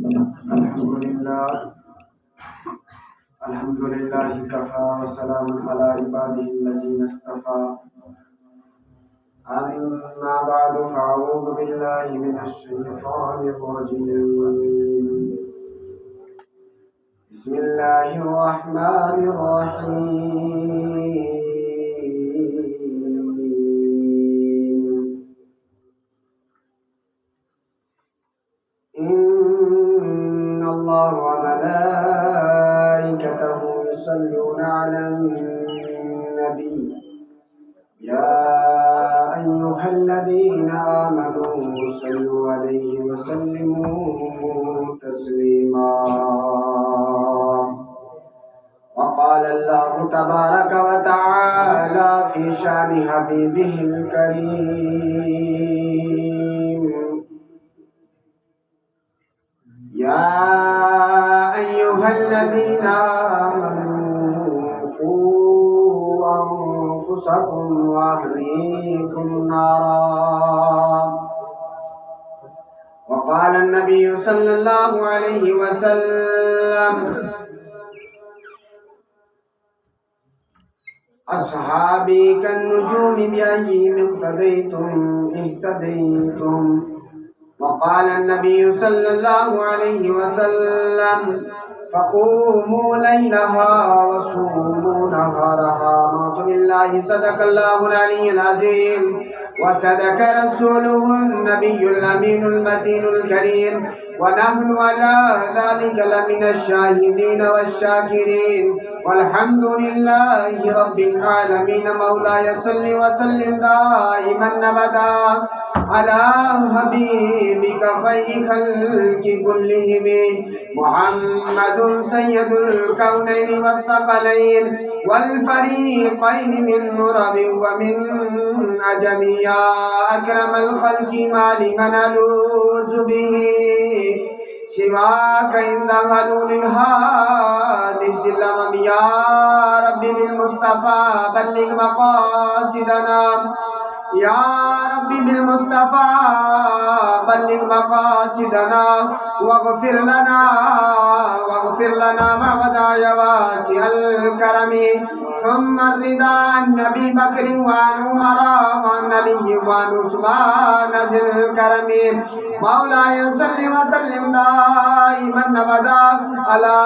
الحمد لله كفى وسلام على عباده الذين اصطفى. أما بعد فأعوذ بالله من الشيطان الرجيم. بسم الله الرحمن الرحيم. إن الله وملائكته يصلون على النبي يا أيها الذين آمنوا صلوا عليه وسلموا تسليما. وقال الله تبارك وتعالى في شأن حبيبه الكريم: يا أيها الذين آمنوا قوا أنفسكم وأهليكم نارا. وقال النبي صلى الله عليه وسلم: أصحابي كالنجوم بأيهم اقتديتم اهتديتم. وقال النبي صلى الله عليه وسلم: فقوموا ليلها وصوموا نهارها. أعوذ بالله. صدق الله العلي العظيم وصدق رسوله النبي الأمين المتين الكريم، ونحن على ذلك لمن الشاهدين والشاكرين، والحمد لله رب العالمين. مولاي صل وسلم دائما أبدا على حبيبك خير خلق كلهم محمد سيد الكونين والثقلين والفريقين من عرب ومن عجم. يا أكرم الخلق ما لمن ألوذ به سواك عند حلول الحادث الأمم. يا رب بالمصطفى بلغ مقاصدنا. يا رب بالمصطفى بلغ مقاصدنا واغفر لنا ما بدا يا واسع الكرم. ثم الرضا عن أبي بكر وعن عمر وعن علي وعن عثمان ذي الكرم. مولاي صل وسلم دائما أبدا على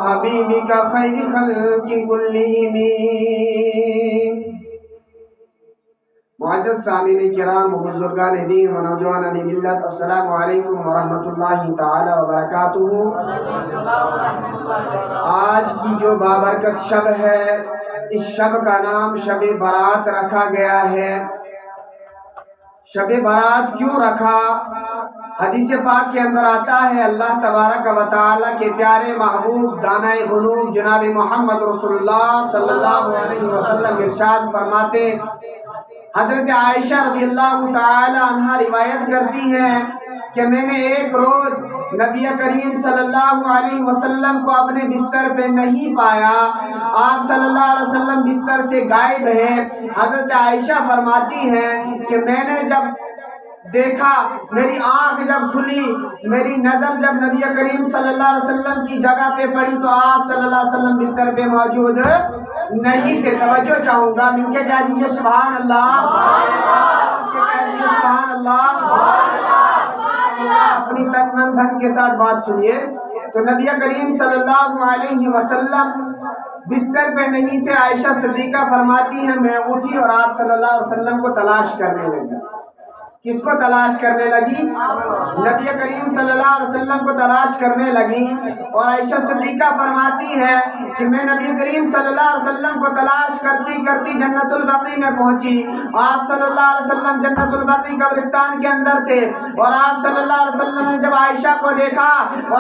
حبيبك خير خلق كلهم. معزز سامعین کرام، بزرگان دین و نوجوان ملت، السلام علیکم ورحمۃ اللہ تعالی وبرکاتہ. آج کی جو بابرکت شب ہے، اس شب کا نام شب برات رکھا گیا ہے. شب برات کیوں رکھا؟ حدیث پاک کے اندر آتا ہے، اللہ تبارک و تعالی کے پیارے محبوب دانۂ قلوب جناب محمد رسول اللہ صلی اللہ علیہ وسلم ارشاد فرماتے، حضرت عائشہ رضی اللہ تعالی عنہ روایت کرتی ہیں کہ میں نے ایک روز نبی کریم صلی اللہ علیہ وسلم کو اپنے بستر پہ نہیں پایا. آپ صلی اللہ علیہ وسلم بستر سے غائب ہیں. حضرت عائشہ فرماتی ہیں کہ میں نے جب دیکھا، میری آنکھ جب کھلی، میری نظر جب نبی کریم صلی اللہ علیہ وسلم کی جگہ پہ پڑی تو آپ صلی اللہ علیہ وسلم بستر پہ موجود نہیں تھے. توجہ چاہوں گا، مل کے کہہ دیجیے سبحان اللہ، سبحان اللہ. اپنی تن من دھن کے ساتھ بات سنیے. تو نبی کریم صلی اللہ علیہ وسلم بستر پہ نہیں تھے. عائشہ صدیقہ فرماتی ہیں میں اٹھی اور آپ صلی اللہ علیہ وسلم کو تلاش کرنے لگی. کس کو تلاش کرنے لگی؟ نبی کریم صلی اللہ علیہ وسلم کو تلاش کرنے لگی. اور عائشہ صدیقہ فرماتی ہے کہ میں نبی کریم صلی اللہ علیہ وسلم کو تلاش کرتی کرتی جنت البقیع میں پہنچی. آپ صلی اللہ علیہ وسلم جنت البقیع قبرستان کے اندر تھے. اور آپ صلی اللہ علیہ وسلم نے جب عائشہ کو دیکھا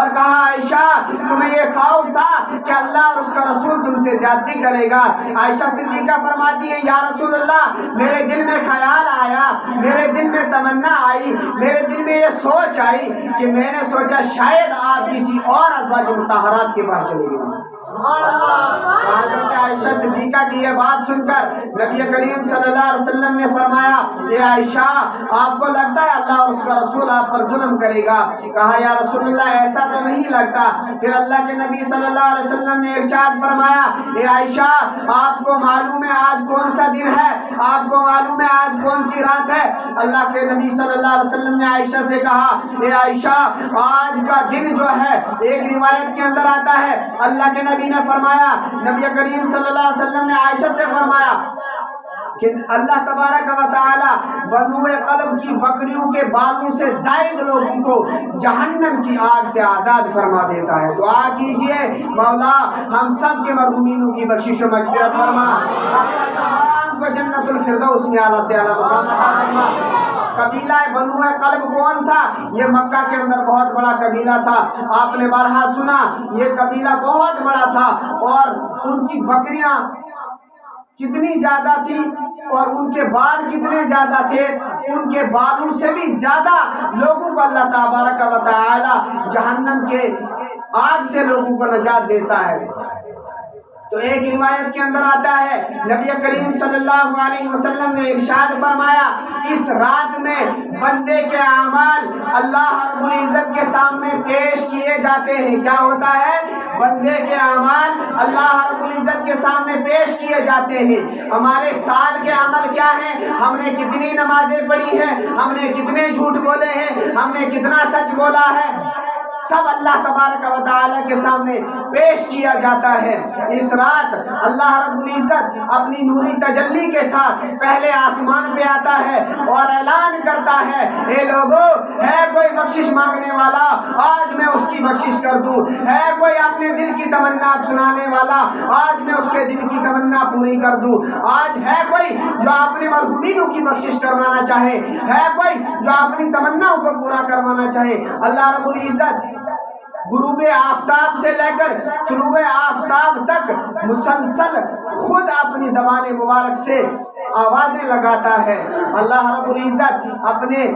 اور کہا عائشہ تمہیں یہ خوف تھا کہ اللہ اور اس کا رسول تم سے زیادتی کرے گا؟ عائشہ صدیقہ فرماتی ہے یا رسول اللہ میرے دل میں خیال آیا، میرے دل میں تمنا آئی، میرے دل میں یہ سوچ آئی کہ میں نے سوچا شاید آپ کسی اور ازواج مطہرات کے پاس چلے گئے. حضرت عائشہ صدیقہ کی یہ بات سن کر نبی کریم صلی اللہ علیہ وسلم نے فرمایا اے عائشہ آپ کو لگتا ہے اللہ اور اس کا رسول آپ پر ظلم کرے گا؟ کہا یا رسول اللہ ایسا تو نہیں لگتا۔ پھر اللہ کے نبی صلی اللہ علیہ وسلم نے ارشاد فرمایا اے عائشہ آپ کو معلوم ہے آج کون سا دن ہے؟ آپ کو معلوم ہے آج کون سی رات ہے؟ اللہ کے نبی صلی اللہ علیہ وسلم نے عائشہ سے کہا اے عائشہ آج کا دن جو ہے ایک روایت کے اندر آتا ہے اللہ کے نبی نے فرمایا، نبی کریم صلی اللہ علیہ وسلم نے عائشہ سے فرمایا کہ اللہ تبارک و تعالی بنو قلب کی بکریوں کے بالوں سے زائد لوگوں کو جہنم کی آگ سے آزاد فرما دیتا ہے۔ دعا کیجئے مولا ہم سب کے مرحومینوں کی بخشش و مغفرت فرما، تمام کو جنت الفردوس میں اعلیٰ سے اعلیٰ مقام عطا فرما۔ قبیلہ بنو قلب کون تھا؟ یہ مکہ کے اندر بہت بڑا قبیلہ تھا، آپ نے بارہا سنا یہ قبیلہ بہت بڑا تھا اور ان کی بکریاں کتنی زیادہ تھی اور ان کے بال کتنے زیادہ تھے، ان کے بالوں سے بھی زیادہ لوگوں کو اللہ تبارک و تعالی جہنم کے آگ سے لوگوں کو نجات دیتا ہے۔ تو ایک روایت کے اندر آتا ہے نبی کریم صلی اللہ علیہ وسلم نے ارشاد فرمایا اس رات میں بندے کے اعمال اللہ رب العزت کے سامنے پیش کیے جاتے ہیں۔ کیا ہوتا ہے؟ بندے کے اعمال اللہ رب العزت کے سامنے پیش کیے جاتے ہیں۔ ہمارے سال کے عمل کیا ہیں؟ ہم نے کتنی نمازیں پڑھی ہیں، ہم نے کتنے جھوٹ بولے ہیں، ہم نے کتنا سچ بولا ہے، سب اللہ تبارک و تعالی کے سامنے پیش کیا جاتا ہے۔ اس رات اللہ رب العزت اپنی نوری تجلی کے ساتھ پہلے آسمان پہ آتا ہے اور اعلان کرتا ہے اے لوگو ہے کوئی بخشش مانگنے والا آج میں اس کی بخشش کر دوں، ہے کوئی اپنے دل کی تمنا سنانے والا آج میں اس کے دل کی تمنا پوری کر دوں، آج ہے کوئی جو اپنے مرحومینوں کی بخشش کروانا چاہے، ہے کوئی جو اپنی تمناؤں کو پورا کروانا چاہے۔ اللہ رب العزت غروب آفتاب سے لے کر طلوع آفتاب تک مسلسل خود اپنی زبان مبارک سے آوازیں لگاتا ہے۔ اللہ رب العزت اپنے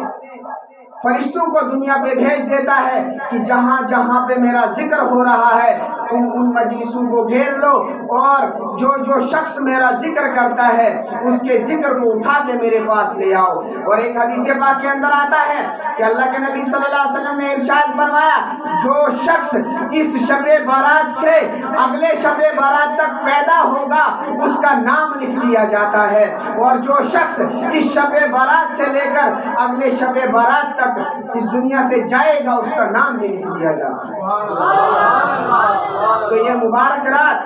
فرشتوں کو دنیا پہ بھیج دیتا ہے کہ جہاں جہاں پہ میرا ذکر ہو رہا ہے تم ان مجلسوں کو گھیر لو اور جو جو شخص میرا ذکر کرتا ہے اس کے ذکر کو اٹھا کے میرے پاس لے آؤ۔ اور ایک حدیث پاک کے اندر آتا ہے کہ اللہ کے نبی صلی اللہ علیہ وسلم نے ارشاد فرمایا جو شخص اس شب بارات سے اگلے شب بارات تک پیدا ہوگا اس کا نام لکھ لیا جاتا ہے، اور جو شخص اس شب بارات سے لے کر اگلے شب بارات تک اس دنیا سے جائے گا اس کا نام بھی لکھ دیا جاتا ہے۔ تو یہ مبارک رات،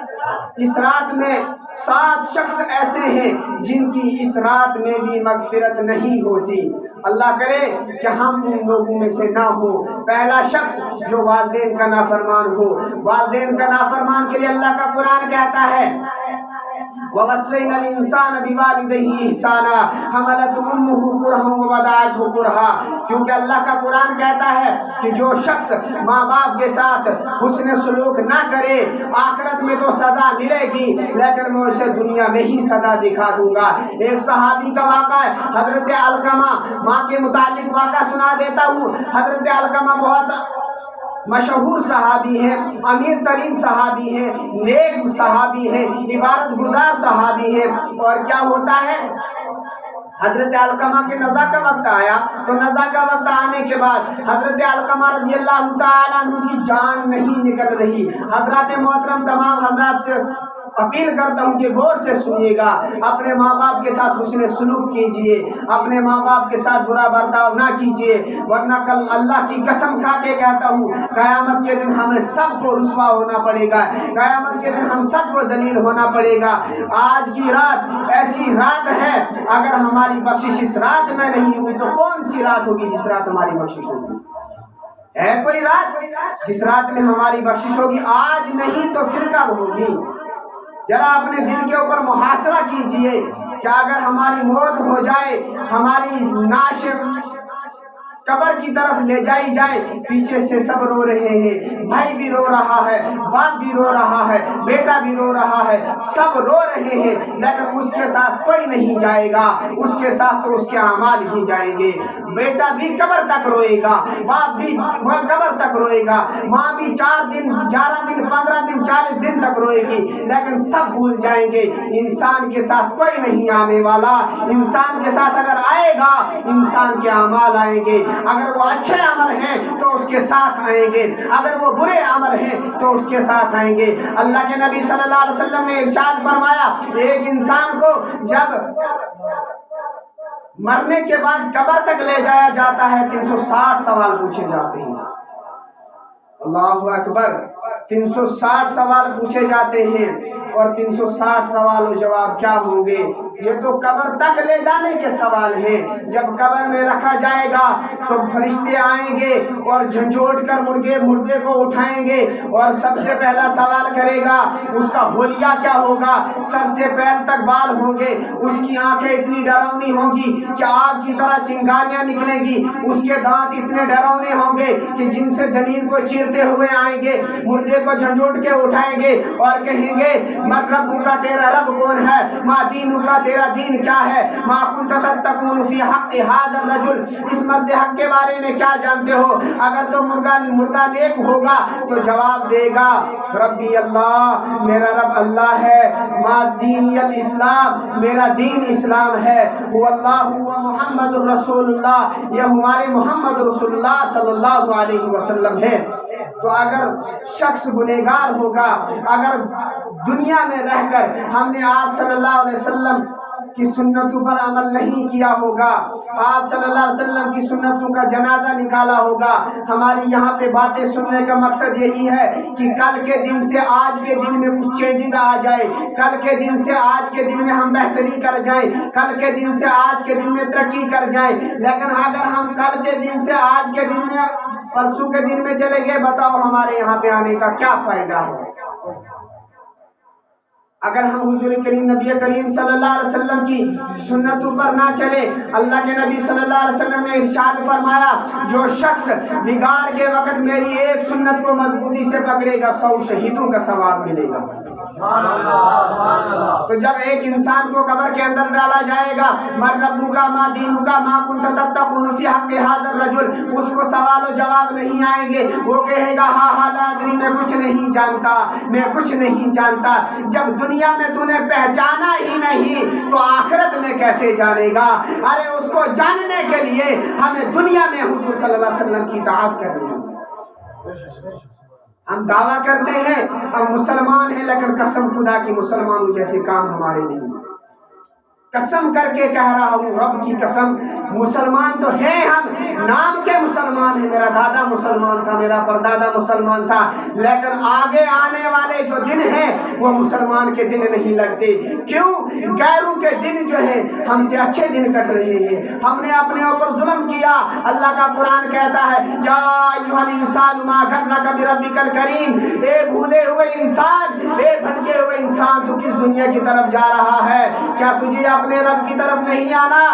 اس رات میں 7 شخص ایسے ہیں جن کی اس رات میں بھی مغفرت نہیں ہوتی۔ اللہ کرے کہ ہم ان لوگوں میں سے نہ ہو۔ پہلا شخص جو والدین کا نافرمان ہو، والدین کا نافرمان کے لیے اللہ کا قرآن کہتا ہے وَوَصَّيْنَا الْإِنسَانَ بِوَالِدَيْهِ إِحْسَانًا حَمَلَتْهُ أُمُّهُ كُرْهًا وَوَضَعَتْهُ كُرْهًا، کیونکہ اللہ کا قرآن کہتا ہے کہ جو شخص ماں باپ کے ساتھ حسن سلوک نہ کرے آخرت میں تو سزا ملے گی لیکن میں اسے دنیا میں ہی سزا دکھا دوں گا۔ ایک صحابی کا واقعہ ہے، حضرت علقمہ، ماں کے متعلق واقعہ سنا دیتا ہوں۔ حضرت علقمہ بہت مشہور صحابی ہیں، امیر ترین صحابی ہیں، نیک صحابی ہیں، عبادت گزار صحابی ہیں۔ اور کیا ہوتا ہے حضرت علقمہ کے نزا کا وقت آیا تو نزا کا وقت آنے کے بعد حضرت علقمہ رضی اللہ تعالیٰ عنہ کی جان نہیں نکل رہی۔ حضرات محترم تمام حضرات سے اپیل کرتا ہوں کہ غور سے سنیے گا، اپنے ماں باپ کے ساتھ حسن سلوک کیجئے، اپنے ماں باپ کے ساتھ برا برتاؤ نہ کیجئے، ورنہ کل اللہ کی قسم کھا کے کہتا ہوں قیامت کے دن ہمیں سب کو رسوا ہونا پڑے گا، قیامت کے دن ہم سب کو ذلیل ہونا پڑے گا۔ آج کی رات ایسی رات ہے اگر ہماری بخشش اس رات میں نہیں ہوئی تو کون سی رات ہوگی جس رات ہماری بخشش ہوگی؟ ہے کوئی رات جس رات میں ہماری بخشش ہوگی؟ آج نہیں تو پھر کب ہوگی؟ ذرا اپنے دل کے اوپر محاسبہ کیجئے کہ اگر ہماری موت ہو جائے، ہماری نعش قبر کی طرف لے جائی جائے، پیچھے سے سب رو رہے ہیں، بھائی بھی رو رہا ہے، باپ بھی رو رہا ہے، بیٹا بھی رو رہا ہے، سب رو رہے ہیں، لیکن اس کے ساتھ کوئی نہیں جائے گا، اس کے ساتھ تو اس کے اعمال ہی جائیں گے۔ بیٹا بھی قبر تک روئے گا، باپ بھی قبر تک روئے گا، ماں بھی 4 دن 11 دن 15 دن 40 دن تک روئے گی، لیکن سب بھول جائیں گے۔ انسان کے ساتھ کوئی نہیں آنے والا، انسان کے ساتھ اگر آئے گا انسان کے اعمال آئیں گے، اگر وہ اچھے عمل ہیں تو اس کے ساتھ آئیں گے، اگر وہ برے عمل ہیں تو اس کے ساتھ آئیں گے۔ اللہ کے نبی صلی اللہ علیہ وسلم نے ارشاد فرمایا، ایک انسان کو جب مرنے کے بعد قبر تک لے جایا جاتا ہے 360 سوال پوچھے جاتے ہیں۔ اللہ اکبر، 360 سوال پوچھے جاتے ہیں، اور 360 سوال و جواب کیا ہوں گے؟ یہ تو قبر تک لے جانے کے سوال ہیں۔ جب قبر میں رکھا جائے گا تو فرشتے آئیں گے اور جھنجھوڑ کر مردے کو اٹھائیں گے، اور سب سے پہلا سوال کرے گا اس کا حلیہ کیا ہوگا، سر سے پیر تک بال ہوں گے، اس کی آنکھیں اتنی ڈراؤنی ہوں گی کہ آگ کی طرح چنگاریاں نکلیں گی، اس کے دانت اتنے ڈراؤنے ہوں گے کہ جن سے زمین کو چیرتے ہوئے آئیں گے، مردے کو جھنجھوڑ کے اٹھائیں گے اور کہیں گے من ربو کا تیرا رب کون ہے، ما دینو کا تیرا دین کیا ہے، ما کنت تتقون فی حق ھذا الرجل، اس مرد حق کے بارے میں کیا جانتے ہو؟ اگر تو مردہ نیک ہوگا تو جواب دے گا ربی اللہ، میرا رب اللہ ہے، ما دینی الاسلام، میرا دین اسلام ہے، هو اللہ و محمد الرسول اللہ، یہ ہمارے محمد رسول اللہ صلی اللہ علیہ وسلم ہے۔ تو اگر شخص گنہگار ہوگا، اگر دنیا میں رہ کر ہم نے آپ صلی اللہ علیہ وسلم کی سنتوں پر عمل نہیں کیا ہوگا، آپ صلی اللہ علیہ وسلم کی سنتوں کا جنازہ نکالا ہوگا، ہماری یہاں پہ باتیں سننے کا مقصد یہی ہے کہ کل کے دن سے آج کے دن میں کچھ چینجنگ آ جائے، کل کے دن سے آج کے دن میں ہم بہتری کر جائیں، کل کے دن سے آج کے دن میں ترقی کر جائیں۔ لیکن اگر ہم کل کے دن سے آج کے دن میں پرسوں کے دن میں چلے گئے، بتاؤ ہمارے یہاں پہ آنے کا کیا فائدہ ہے؟ اگر ہم حضور کریم نبی کریم صلی اللہ علیہ وسلم کی سنتوں پر نہ چلے، اللہ کے نبی صلی اللہ علیہ وسلم نے ارشاد فرمایا جو شخص بگاڑ کے وقت میری ایک سنت کو مضبوطی سے پکڑے گا 100 شہیدوں کا ثواب ملے گا۔ تو جب ایک انسان کو قبر کے اندر ڈالا جائے گا، من ربو کا ما دینو کا ما کنت تتقون فی حق ھذا الرجل، اس کو سوال و جواب نہیں آئیں گے، وہ کہے گا ہاں ہاں لا ادری، میں کچھ نہیں جانتا، میں کچھ نہیں جانتا۔ جب دنیا میں تو نے پہچانا ہی نہیں تو آخرت میں کیسے جانے گا؟ ارے اس کو جاننے کے لیے ہمیں دنیا میں حضور صلی اللہ علیہ وسلم کی اطاعت کرنی ہے۔ ہم دعویٰ کرتے ہیں ہم مسلمان ہیں، لیکن قسم خدا کی مسلمانوں جیسے کام ہمارے نہیں۔ قسم کر کے کہہ رہا ہوں، رب کی قسم، مسلمان تو ہیں ہم، نام کے مسلمان ہیں، میرا دادا مسلمان تھا، میرا پردادا مسلمان تھا، لیکن آگے آنے والے جو دن ہیں وہ مسلمان کے دن نہیں لگتے۔ کیوں؟ غیروں کے دن جو ہیں ہم سے اچھے دن کٹ رہے ہیں، ہم نے اپنے اوپر ظلم کیا۔ اللہ کا قرآن کہتا ہے یا ایھا الانسان ما غرک بربک الکریم، اے بھولے ہوئے انسان، اے بھٹکے ہوئے انسان، تو کس دنیا کی طرف جا رہا ہے؟ کیا تجھے اپنے رب کی طرف نہیں آنا؟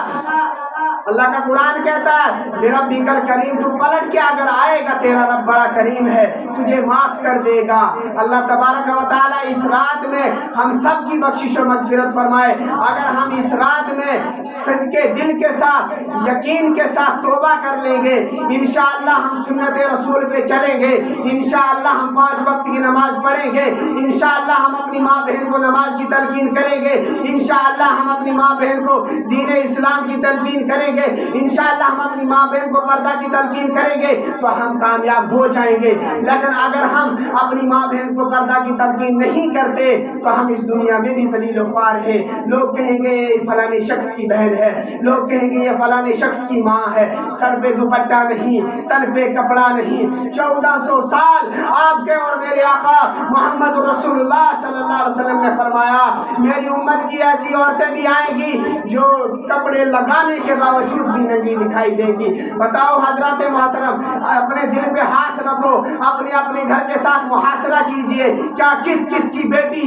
اللہ کا قرآن کہتا ہے بربک الکریم، تو پلٹ کے اگر آئے گا تیرا رب بڑا کریم ہے، تجھے معاف کر دے گا۔ اللہ تبارک و تعالی اس رات میں ہم سب کی بخشش و مغفرت فرمائے۔ اگر ہم اس رات میں صدقے دل کے ساتھ، یقین کے ساتھ توبہ کر لیں گے، انشاءاللہ ہم سنت رسول پہ چلیں گے، انشاءاللہ ہم 5 وقت کی نماز پڑھیں گے، انشاءاللہ ہم اپنی ماں بہن کو نماز کی تلقین کریں گے، انشاءاللہ ہم اپنی ماں بہن کو دین اسلام کی تلقین کریں گے، انشاءاللہ ہم اپنی ماں بہن کو پردہ کی تلقین کریں گے تو ہم کامیاب ہو جائیں گے۔ لیکن اگر ہم اپنی ماں بہن کو پردہ کی تلقین نہیں کرتے تو ہم اس دنیا میں بھی ذلیل و خوار ہیں۔ لوگ کہیں گے یہ فلانے شخص کی بہن ہے، لوگ کہیں گے یہ فلانے شخص کی ماں ہے، سر پہ دوپٹہ نہیں، تن پہ کپڑا نہیں۔ 1400 سال آپ کے اور میرے آقا محمد رسول اللہ صلی اللہ علیہ وسلم نے فرمایا میری امت کی ایسی عورتیں بھی آئیں گی جو کپڑے لگانے کے باوجود باوجود بھی ننگی دکھائی دے گی۔ بتاؤ حضرات محترم، اپنے دل پہ ہاتھ رکھو، اپنے اپنے گھر کے ساتھ محاصرہ کیجئے، کیا کس کس کی بیٹی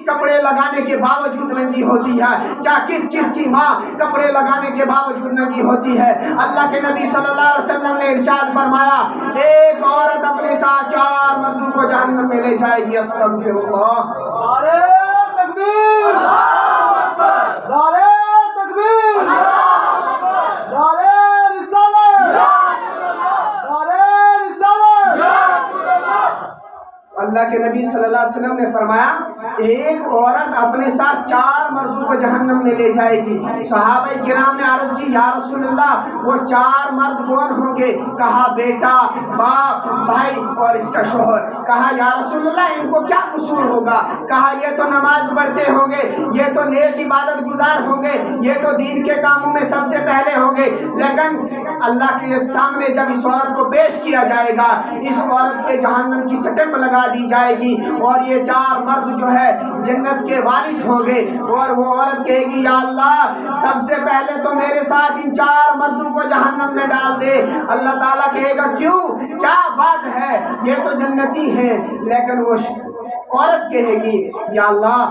کپڑے لگانے کے باوجود ننگی ہوتی ہے؟ کیا کس کس کی ماں کپڑے لگانے کے باوجود ننگی ہوتی ہے؟ اللہ کے نبی صلی اللہ علیہ وسلم نے ارشاد فرمایا، ایک عورت اپنے ساتھ 4 مردوں کو جہنم میں لے جائے گی۔ استغفر اللہ۔ نعرہ تکبیر، نعرہ تکبیر، نعرہ رسالت، نعرہ رسالت۔ اللہ کے نبی صلی اللہ علیہ وسلم نے فرمایا، ایک عورت اپنے ساتھ 4 مردوں کو جہنم میں لے جائے گی۔ صحابہ کرام نے عرض کی، یا رسول اللہ وہ 4 مرد کون ہوں گے؟ کہا بیٹا، باپ، بھائی اور اس کا شوہر۔ کہا یا رسول اللہ ان کو کیا قصور ہوگا؟ کہا یہ تو نماز پڑھتے ہوں گے، یہ تو نیک عبادت گزار ہوں گے، یہ تو دین کے کاموں میں سب سے پہلے ہوں گے، لیکن اللہ کے سامنے جب اس عورت کو پیش کیا جائے گا، اس عورت پہ جہنم کی سٹمپ لگا دی جائے گی اور یہ 4 مرد جو ہے جنت کے وارث ہوں گے، اور وہ عورت کہے گی، یا اللہ سب سے پہلے تو میرے ساتھ ان 4 مردوں کو جہنم میں ڈال دے۔ اللہ تعالیٰ کہے گا، کیوں؟ کیا بات ہے؟ یہ تو جنتی ہیں۔ لیکن وہ عورت کہے گی، یا اللہ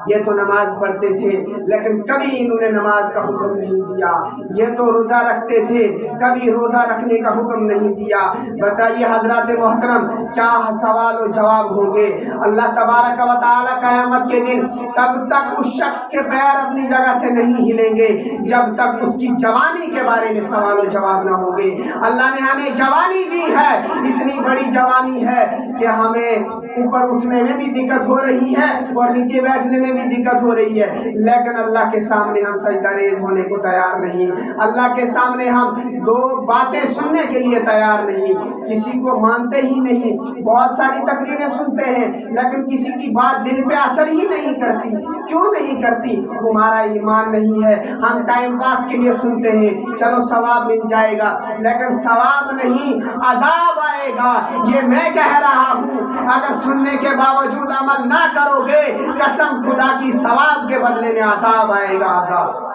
یہ تو نماز پڑھتے تھے لیکن کبھی انہوں نے نماز کا حکم نہیں دیا، یہ تو روزہ رکھتے تھے کبھی روزہ رکھنے کا حکم نہیں دیا۔ بتائیے حضرات محترم، کیا سوال و جواب ہوں گے؟ اللہ تبارک و تعالی قیامت کے دن تب تک اس شخص کے پیر اپنی جگہ سے نہیں ہلیں گے جب تک اس کی جوانی کے بارے میں سوال و جواب نہ ہوں گے۔ اللہ نے ہمیں جوانی دی ہے، اتنی بڑی جوانی ہے کہ ہمیں اوپر اٹھنے میں بھی دقت ہو رہی ہے اور نیچے بیٹھنے میں بھی دقت ہو رہی ہے، لیکن اللہ کے سامنے ہم سجدہ ریز ہونے کو تیار نہیں۔ اللہ کے سامنے ہم 2 باتیں سننے کے لیے تیار نہیں، کسی کو مانتے ہی نہیں۔ بہت ساری تقریریں سنتے ہیں لیکن کسی کی بات دل پہ اثر ہی نہیں کرتی۔ کیوں نہیں کرتی؟ ہمارا ایمان نہیں ہے، ہم ٹائم پاس کے لیے سنتے ہیں، چلو ثواب مل جائے گا، لیکن ثواب نہیں عذاب آئے گا، یہ میں کہہ رہا ہوں۔ اگر سننے کے باوجود عمل نہ کرو گے، قسم خدا کی ثواب کے بدلے میں عذاب آئے گا، عذاب۔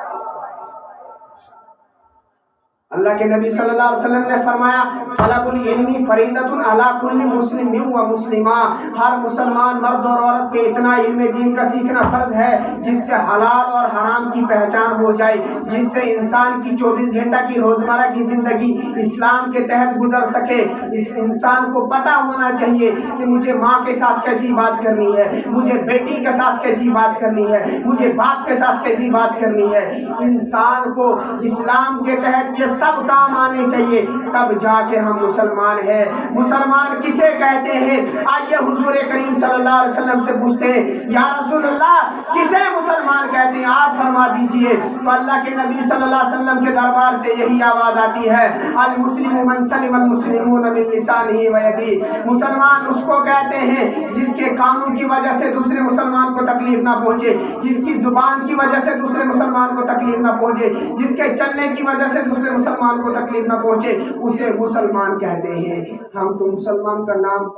اللہ کے نبی صلی اللہ علیہ وسلم نے فرمایا، طلب العلم فریضۃ علی کل مسلم و مسلمہ، ہر مسلمان مرد اور عورت پہ اتنا علم دین کا سیکھنا فرض ہے جس سے حلال اور حرام کی پہچان ہو جائے، جس سے انسان کی 24 گھنٹہ کی روزمرہ کی زندگی اسلام کے تحت گزر سکے۔ اس انسان کو پتہ ہونا چاہیے کہ مجھے ماں کے ساتھ کیسی بات کرنی ہے، مجھے بیٹی کے ساتھ کیسی بات کرنی ہے، مجھے باپ کے ساتھ کیسی بات کرنی ہے۔ انسان کو اسلام کے تحت یہ سب کام آنے چاہیے، تب جا کے ہم مسلمان ہیں۔ مسلمان کسے کہتے ہیں؟ آئیے حضور کریم صلی اللہ علیہ وسلم سے پوچھتے ہیں، یا رسول اللہ کسے مسلمان کہتے ہیں؟ آپ فرما دیجئے۔ تو اللہ کے نبی صلی اللہ علیہ وسلم کے دربار سے یہی آواز آتی ہے، المسلم من سلم المسلمون من لسانہ و یدہ۔ مسلمان اس کو کہتے ہیں جس کے کانوں کی وجہ سے دوسرے مسلمان کو تکلیف نہ پہنچے، جس کی زبان کی وجہ سے دوسرے مسلمان کو تکلیف نہ پہنچے، جس کے چلنے کی وجہ سے دوسرے مسلمان کو تکلیف نہ پہنچے، اسے مسلمان کہتے ہیں۔ ہم تو مسلمان کا نام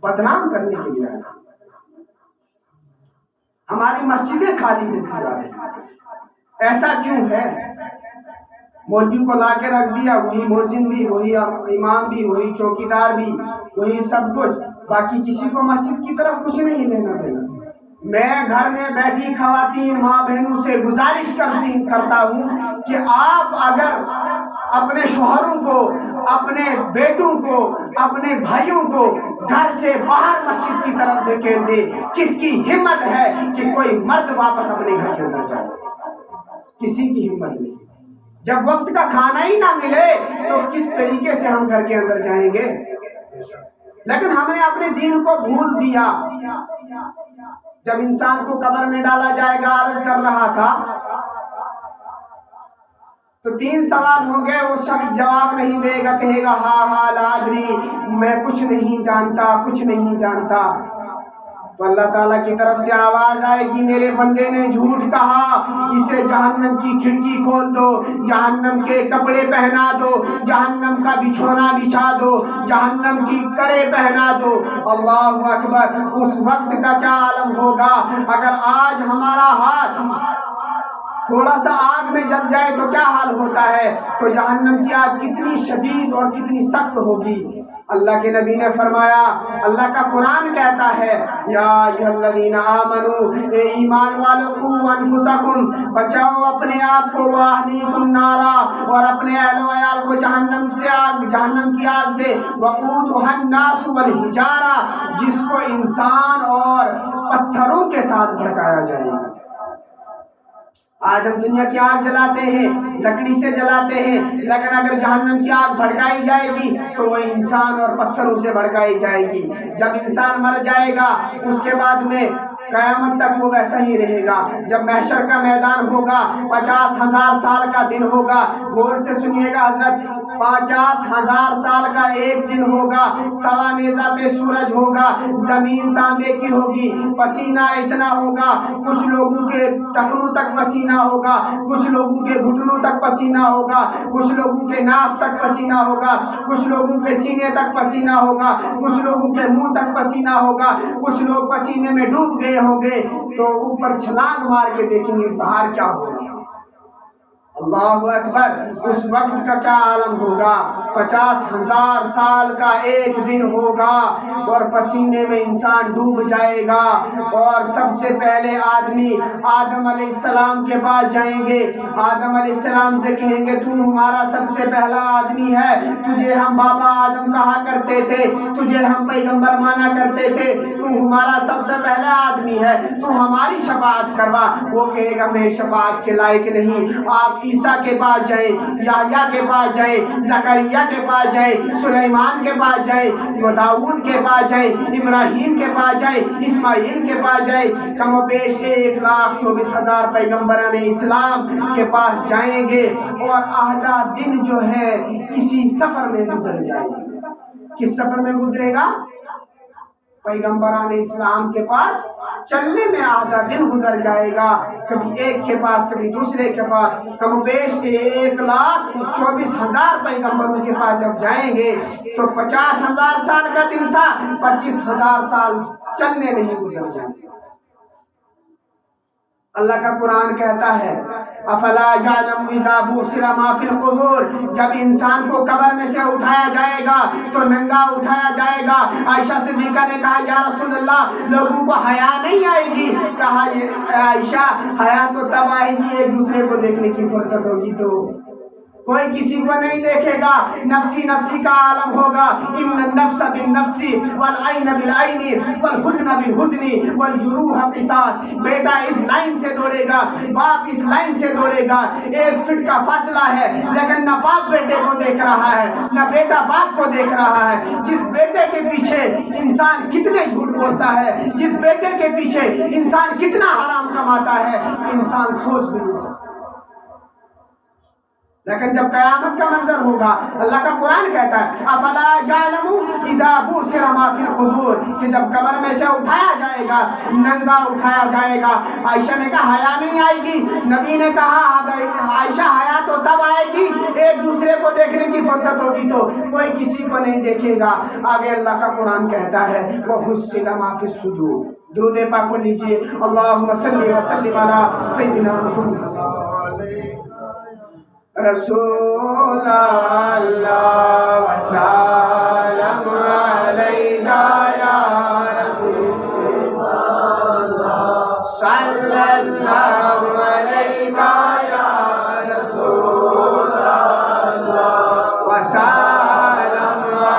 بدنام کرنے کے لیے آئے، ہماری مسجدیں خالی ہوتی جا رہی ہیں۔ ایسا کیوں ہے؟ مولوی کو لا کے رکھ دیا، وہی مؤذن بھی، وہی امام بھی، وہی چوکیدار بھی، وہی سب کچھ، باقی کسی کو مسجد کی طرف کچھ نہیں لینا دینا۔ میں گھر میں بیٹھی خواتین ماں بہنوں سے گزارش کرتا ہوں کہ آپ اگر اپنے شوہروں کو، اپنے بیٹوں کو، اپنے بھائیوں کو گھر سے باہر مسجد کی طرف دھکیل دے، کس کی ہمت ہے کہ کوئی مرد واپس اپنے گھر کے اندر جائے؟ کسی کی ہمت نہیں۔ جب وقت کا کھانا ہی نہ ملے تو کس طریقے سے ہم گھر کے اندر جائیں گے؟ لیکن ہم نے اپنے دین کو بھول دیا۔ جب انسان کو قبر میں ڈالا جائے گا، عرض کر رہا تھا، تو 3 سوال ہوں گے، وہ شخص جواب نہیں دے گا، کہے گا ہاں ہاں لا ادری، میں کچھ نہیں جانتا، کچھ نہیں جانتا۔ تو اللہ تعالیٰ کی طرف سے آواز آئے گی، میرے بندے نے جھوٹ کہا، اسے جہنم کی کھڑکی کھول دو، جہنم کے کپڑے پہنا دو، جہنم کا بچھونا بچھا دو، جہنم کی کڑے پہنا دو۔ اللہ اکبر! اس وقت کا کیا عالم ہوگا اگر آج ہمارا ہاتھ تھوڑا سا آگ میں جل جائے تو کیا حال ہوتا ہے، تو جہنم کی آگ کتنی شدید اور کتنی سخت ہوگی۔ اللہ کے نبی نے فرمایا، اللہ کا قرآن کہتا ہے، یا ایھا الذین آمنوا، اے ایمان والو، قوا انفسکم، بچاؤ اپنے آپ کو، واہلیکم نارا، اور اپنے اہل و عیال کو جہنم کی آگ سے، وقودھا الناس والحجارہ، جس کو انسان اور پتھروں کے ساتھ بھڑکایا جائے گا۔ آج ہم دنیا کی آگ جلاتے ہیں، لکڑی سے جلاتے ہیں، لیکن اگر جہنم کی آگ بھڑکائی جائے گی تو وہ انسان اور پتھروں سے بھڑکائی جائے گی۔ جب انسان مر جائے گا اس کے بعد میں قیامت تک وہ ویسا ہی رہے گا۔ جب محشر کا میدان ہوگا، 50,000 سال کا دن ہوگا، غور سے سنیے گا حضرت، 50,000 سال کا ایک دن ہوگا، سوا نیزہ پہ سورج ہوگا، زمین تانبے کی ہوگی، پسینہ اتنا ہوگا، کچھ لوگوں کے ٹخنوں تک پسینہ ہوگا، کچھ لوگوں کے گھٹنوں تک پسینہ ہوگا، کچھ لوگوں کے ناف تک پسینہ ہوگا، کچھ لوگوں کے سینے تک پسینہ ہوگا، کچھ لوگوں کے منہ تک پسینہ ہوگا، کچھ لوگ پسینے میں ڈوب گئے ہوں گے تو اوپر چھلانگ مار کے دیکھیں گے باہر کیا ہوگا۔ اللہ اکبر، اس وقت کا کیا عالم ہوگا۔ 50,000 سال کا ایک دن ہوگا اور پسینے میں انسان ڈوب جائے گا، اور سب سے پہلے آدمی آدم علیہ السلام کے پاس جائیں گے، آدم علیہ السلام سے کہیں گے، تو ہمارا سب سے پہلا آدمی ہے، تجھے ہم بابا آدم کہا کرتے تھے، تجھے ہم پیغمبر مانا کرتے تھے، تو ہمارا سب سے پہلا آدمی ہے، تو ہماری شفاعت کروا۔ وہ کہے گا میں شفاعت کے لائق نہیں، آپ عیسیٰ کے پاس جائیں، یحییٰ کے پاس جائیں، زکریا کے پاس جائیں، سلیمان کے پاس جائیں، داؤد کے پاس جائیں، ابراہیم کے پاس جائیں، اسماعیل کے پاس جائیں، کم و بیش 1,24,000 پیغمبران اسلام کے پاس جائیں گے، اور آدھا دن جو ہے اسی سفر میں گزر جائے گا۔ کس سفر میں گزرے گا؟ پیغمبران اسلام کے پاس چلنے میں آدھا دن گزر جائے گا، کبھی ایک کے پاس کبھی دوسرے کے پاس، کم و بیش 1,24,000 پیغمبروں کے پاس جب جائیں گے تو 50,000 سال کا دن تھا، 25,000 سال چلنے میں ہی گزر جائیں گے۔ اللہ کا قرآن کہتا ہے، افلا یعلم اذا بعثر ما فی القبور، جب انسان کو قبر میں سے اٹھایا جائے گا تو ننگا اٹھایا جائے گا۔ عائشہ صدیقہ نے کہا، یا رسول اللہ، لوگوں کو حیا نہیں آئے گی؟ کہا، عائشہ حیا تو تب آئے گی ایک دوسرے کو دیکھنے کی فرصت ہوگی تو کوئی کسی کو نہیں دیکھے گا، نفسی نفسی کا عالم ہوگا۔ ان النفس بالنفس والعین بالعین والحزن بالحزن والجروح قصاص، بیٹا اس لائن سے دوڑے گا، باپ اس لائن سے دوڑے گا، 1 فٹ کا فاصلہ ہے، لیکن نہ باپ بیٹے کو دیکھ رہا ہے نہ بیٹا باپ کو دیکھ رہا ہے۔ جس بیٹے کے پیچھے انسان کتنے جھوٹ بولتا ہے، جس بیٹے کے پیچھے انسان کتنا حرام کماتا ہے، انسان سوچ بھی نہیں سکتا۔ لیکن جب قیامت کا منظر ہوگا، اللہ کا قرآن کہتا ہے، افلا یعلم اذا بعثر ما فی القبور، کہ جب قبر میں سے اٹھایا جائے گا، ننگا اٹھایا جائے گا۔ عائشہ نے کہا حیا نہیں آئے گی؟ نبی نے کہا عائشہ حیا تو تب آئے گی ایک دوسرے کو دیکھنے کی فرصت ہوگی تو کوئی کسی کو نہیں دیکھے گا۔ آگے اللہ کا قرآن کہتا ہے، وحصل ما فی الصدور، درود پاک پڑھ لیجیے، اللہم صلی وسلم علی سیدنا محمد رسول اللہ